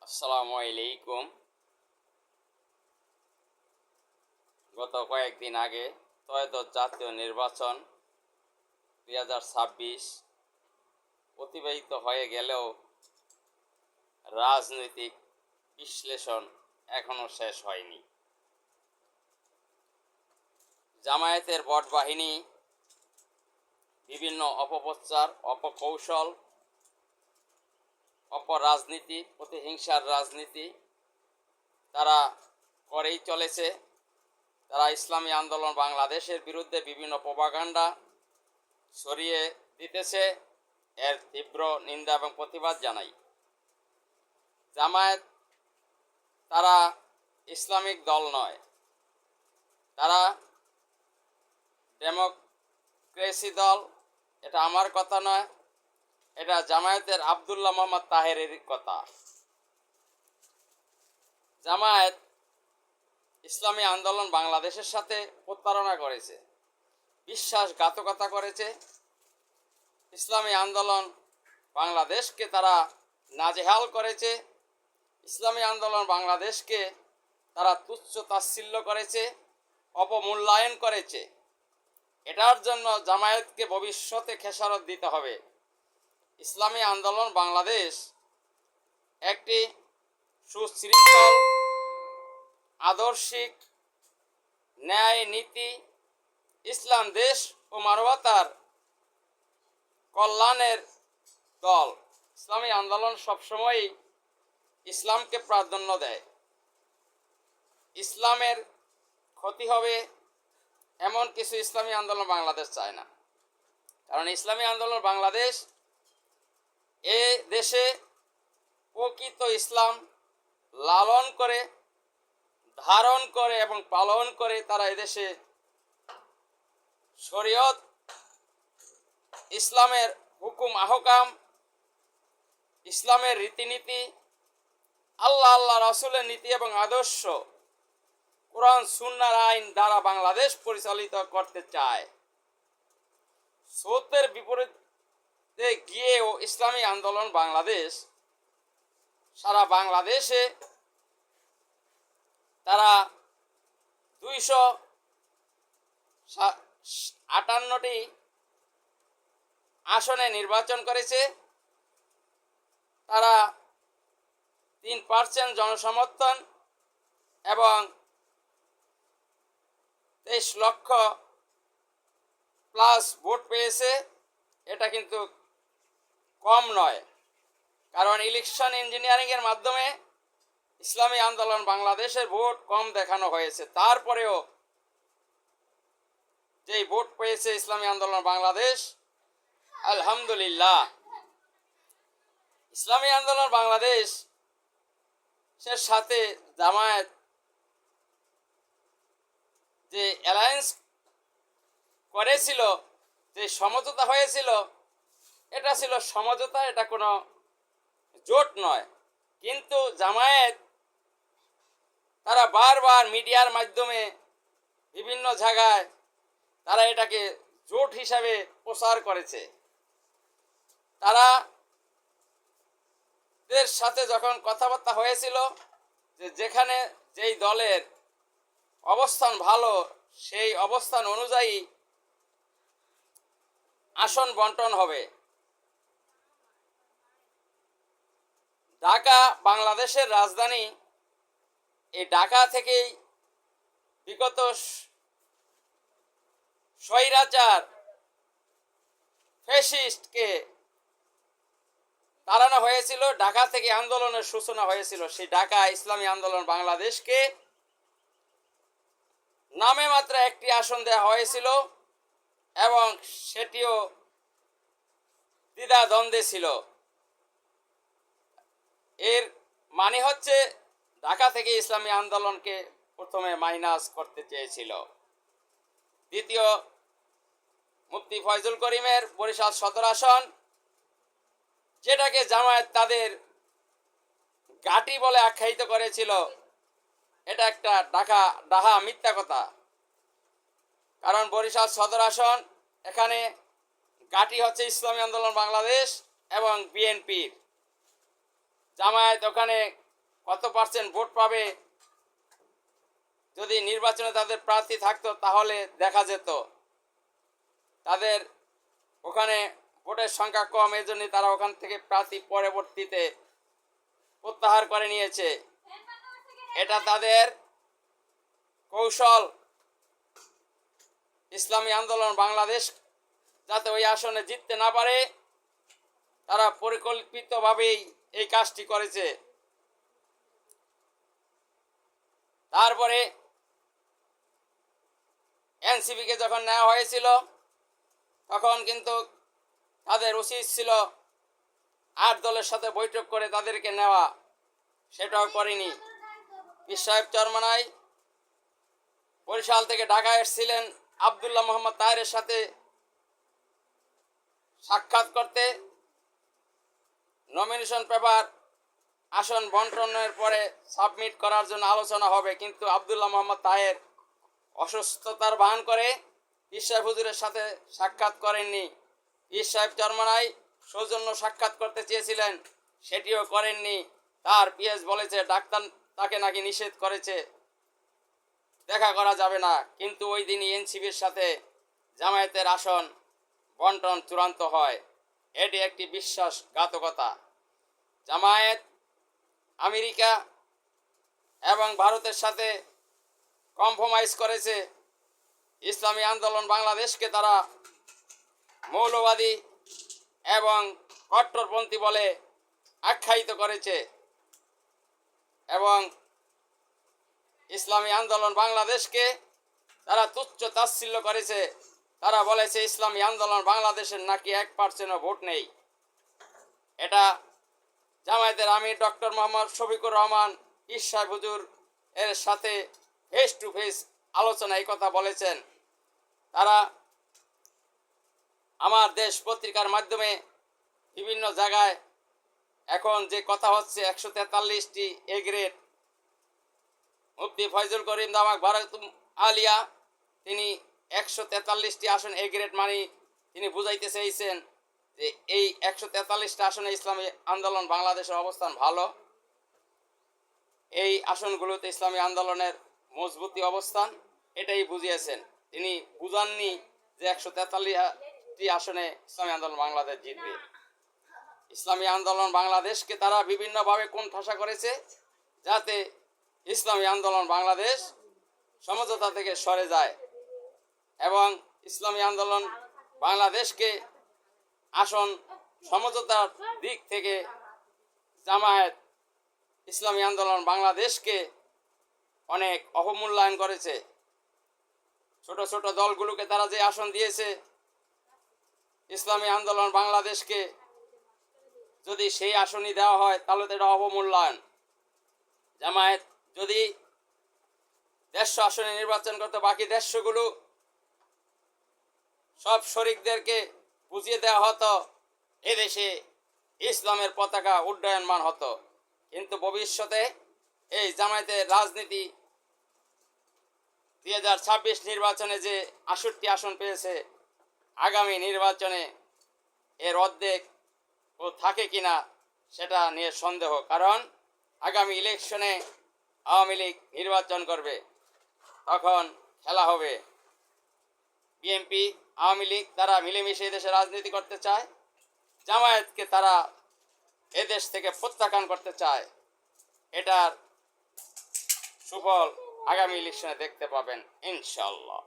আসসালামু আলাইকুম। গত কয়েকদিন আগে ত্রয়োদশ জাতীয় নির্বাচন 2026 অতিবাহিত হয়ে গেলেও রাজনৈতিক বিশ্লেষণ এখনও শেষ হয়নি। জামায়াতের বট বাহিনী বিভিন্ন অপপ্রচার, অপকৌশল, অপরাজনীতি, প্রতিহিংসার রাজনীতি তারা করেই চলেছে। তারা ইসলামী আন্দোলন বাংলাদেশের বিরুদ্ধে বিভিন্ন প্রপাগান্ডা ছড়িয়ে দিতেছে। এর তীব্র নিন্দা এবং প্রতিবাদ জানাই। জামায়াত তারা ইসলামিক দল নয়, তারা ডেমোক্রেসি দল। এটা আমার কথা নয়, এটা জামায়াতের আব্দুল্লাহ মোহাম্মদ তাহেরের কথা। জামায়াত ইসলামী আন্দোলন বাংলাদেশের সাথে প্রতারণা করেছে, বিশ্বাসঘাতকতা করেছে। ইসলামী আন্দোলন বাংলাদেশকে তারা নাজেহাল করেছে। ইসলামী আন্দোলন বাংলাদেশকে তারা তুচ্ছ তাচ্ছিল্য করেছে, অপমূল্যায়ন করেছে। এটার জন্য জামায়াতকে ভবিষ্যতে খেসারত দিতে হবে। ইসলামী আন্দোলন বাংলাদেশ একটি সুশৃঙ্খল, আদর্শিক, ন্যায় নীতি, ইসলাম দেশ ও মানবতার কল্যাণের দল। ইসলামী আন্দোলন সবসময়ই ইসলামকে প্রাধান্য দেয়। ইসলামের ক্ষতি হবে এমন কিছু ইসলামী আন্দোলন বাংলাদেশ চায় না। কারণ ইসলামী আন্দোলন বাংলাদেশ এ দেশে প্রকৃত ইসলাম লালন করে, ধারণ করে এবং পালন করে। তারা এদেশে শরীয়ত, ইসলামের হুকুম আহকাম, ইসলামের রীতিনীতি, আল্লাহ রাসূলের নীতি এবং আদর্শ, কোরআন সুন্নাহর আইন দ্বারা বাংলাদেশ পরিচালিত করতে চায়। স্রোতের বিপরীতে গিয়েও ইসলামী আন্দোলন বাংলাদেশ সারা বাংলাদেশে তারা 258টি আসনে নির্বাচন করেছে। তারা 3% জনসমর্থন এবং 23 লক্ষ প্লাস ভোট পেয়েছে। এটা কিন্তু কম নয়, কারণ ইলেকশন ইঞ্জিনিয়ারিংয়ের মাধ্যমে ইসলামী আন্দোলন বাংলাদেশের ভোট কম দেখানো হয়েছে। তারপরেও যেই ভোট পেয়েছে ইসলামী আন্দোলন বাংলাদেশ, আলহামদুলিল্লাহ। ইসলামী আন্দোলন বাংলাদেশের সাথে জামায়াত যে অ্যালায়েন্স করেছিল, যে সমঝোতা হয়েছিল, এটা ছিল সমঝোতা, এটা কোনো জোট নয়। কিন্তু জামায়াত তারা বারবার মিডিয়ার মাধ্যমে বিভিন্ন জায়গায় তারা এটাকে জোট হিসাবে প্রচার করেছে। তারা দের সাথে যখন কথাবার্তা হয়েছিল, যে যেখানে যেই দলের অবস্থান ভালো, সেই অবস্থান অনুযায়ী আসন বন্টন হবে। ঢাকা বাংলাদেশের রাজধানী। এই ঢাকা থেকেই বিগত স্বৈরাচার ফ্যাসিস্টকে তাড়ানো হয়েছিল। ঢাকা থেকে আন্দোলনের সূচনা হয়েছিল। সেই ঢাকা ইসলামী আন্দোলন বাংলাদেশকে নামে মাত্র একটি আসন দেওয়া হয়েছিল এবং সেটিও দ্বিধাদ্বন্দ্বে ছিল। এর মানে হচ্ছে ঢাকা থেকে ইসলামী আন্দোলনকে প্রথমে মাইনাস করতে চেয়েছিল। দ্বিতীয়, মুফতি ফয়জুল করিমের বরিশাল সদর আসন, যেটাকে জামায়াত তাদের ঘাঁটি বলে আখ্যায়িত করেছিল, এটা একটা ডাহা মিথ্যা কথা। কারণ বরিশাল সদর আসন, এখানে ঘাঁটি হচ্ছে ইসলামী আন্দোলন বাংলাদেশ এবং বিএনপির। জামায়াত ওখানে কত পার্সেন্ট ভোট পাবে, যদি নির্বাচনে তাদের প্রার্থী থাকতো তাহলে দেখা যেত। তাদের ওখানে ভোটের সংখ্যা কম, এই জন্যই তারা ওখান থেকে প্রার্থী পরবর্তীতে প্রত্যাহার করে নিয়েছে। এটা তাদের কৌশল। ইসলামী আন্দোলন বাংলাদেশ যাতে ওই আসনে জিততে না পারে, তারা পরিকল্পিতভাবেই এই কাজটি করেছে। তারপরে এনসিপিকে যখন নেওয়া হয়েছিল তখন কিন্তু তাদের উচিত ছিল 8 দলের সাথে বৈঠক করে তাদেরকে নেওয়া, সেটাও করেনি। পীর সাহেব চরমনাই বরিশাল থেকে ঢাকা এসেছিলেন আবদুল্লাহ মোহাম্মদ তাহেরের সাথে সাক্ষাৎ করতে। নমিনেশন পেপার আসন বন্টনের পরে সাবমিট করার জন্য আলোচনা হবে, কিন্তু আবদুল্লাহ মোহাম্মদ তাহের অসুস্থতার ভান করে পীর সাহেব হুজুরের সাথে সাক্ষাৎ করেননি। পীর সাহেব চরমনাই সৌজন্য সাক্ষাৎ করতে চেয়েছিলেন, সেটিও করেননি। তার পিএস বলেছে ডাক্তার তাকে নাকি নিষেধ করেছে, দেখা করা যাবে না। কিন্তু ওই দিনই এনসিপির সাথে জামায়াতের আসন বন্টন চূড়ান্ত হয়। এটি একটি বিশ্বাসঘাতকতা। জামায়াত আমেরিকা এবং ভারতের সাথে কম্প্রোমাইজ করেছে। ইসলামী আন্দোলন বাংলাদেশকে তারা মৌলবাদী এবং কট্টরপন্থী বলে আখ্যায়িত করেছে এবং ইসলামী আন্দোলন বাংলাদেশকে তারা তুচ্ছ তাচ্ছিল্য করেছে। তারা বলেছে ইসলামী আন্দোলন বাংলাদেশের নাকি 1% ভোট নেই। এটা জামায়াতের আমির ডক্টর মোহাম্মদ শফিকুর রহমান পীর সাহেব হুজুর এর সাথে ফেস টু ফেস আলোচনায় এই কথা বলেছেন। তারা আমার দেশ পত্রিকার মাধ্যমে বিভিন্ন জায়গায় এখন যে কথা হচ্ছে 143টি এ গ্রেড, মুফতি ফয়জুল করিম দামাক বারাকাতুম আলিয়া তিনি 143টি আসন এ গ্রেড মানে তিনি বুঝাইতে চেয়েছেন যে এই 143টা আসনে ইসলামী আন্দোলন বাংলাদেশের অবস্থান ভালো। এই আসনগুলোতে ইসলামী আন্দোলনের মজবুতি অবস্থান, এটাই বুঝিয়েছেন। তিনি বুঝাননি যে 143টি আসনে ইসলামী আন্দোলন বাংলাদেশ জিতবে। ইসলামী আন্দোলন বাংলাদেশকে তারা বিভিন্নভাবে কোণঠাসা করেছে যাতে ইসলামী আন্দোলন বাংলাদেশ সমঝোতা থেকে সরে যায় এবং ইসলামী আন্দোলন বাংলাদেশকে আসন সমঝোতার দিক থেকে জামায়াত ইসলামী আন্দোলন বাংলাদেশকে অনেক অবমূল্যায়ন করেছে। ছোট ছোট দলগুলোকে তারা যে আসন দিয়েছে, ইসলামী আন্দোলন বাংলাদেশকে যদি সেই আসনই দেওয়া হয় তাহলে তো এটা অবমূল্যায়ন। জামায়াত যদি 150 আসনে নির্বাচন করতে, বাকি 150গুলো সব শরিকদেরকে বুঝিয়ে দেওয়া হতো, এদেশে ইসলামের পতাকা উড্ডয়নমান হতো। কিন্তু ভবিষ্যতে এই জামায়াতের রাজনীতি 2026 নির্বাচনে যে 68 আসন পেয়েছে, আগামী নির্বাচনে এর অর্ধেক ও থাকে কিনা সেটা নিয়ে সন্দেহ। কারণ আগামী ইলেকশনে আওয়ামী লীগ নির্বাচন করবে, তখন খেলা হবে। বিএনপি আওয়ামী লীগ তারা মিলেমিশে দেশে রাজনীতি করতে চায়, জামায়াতকে তারা এদেশ থেকে প্রত্যাখ্যান করতে চায়। এটার সুফল আগামী ইলেকশনে দেখতে পাবেন ইনশাআল্লাহ।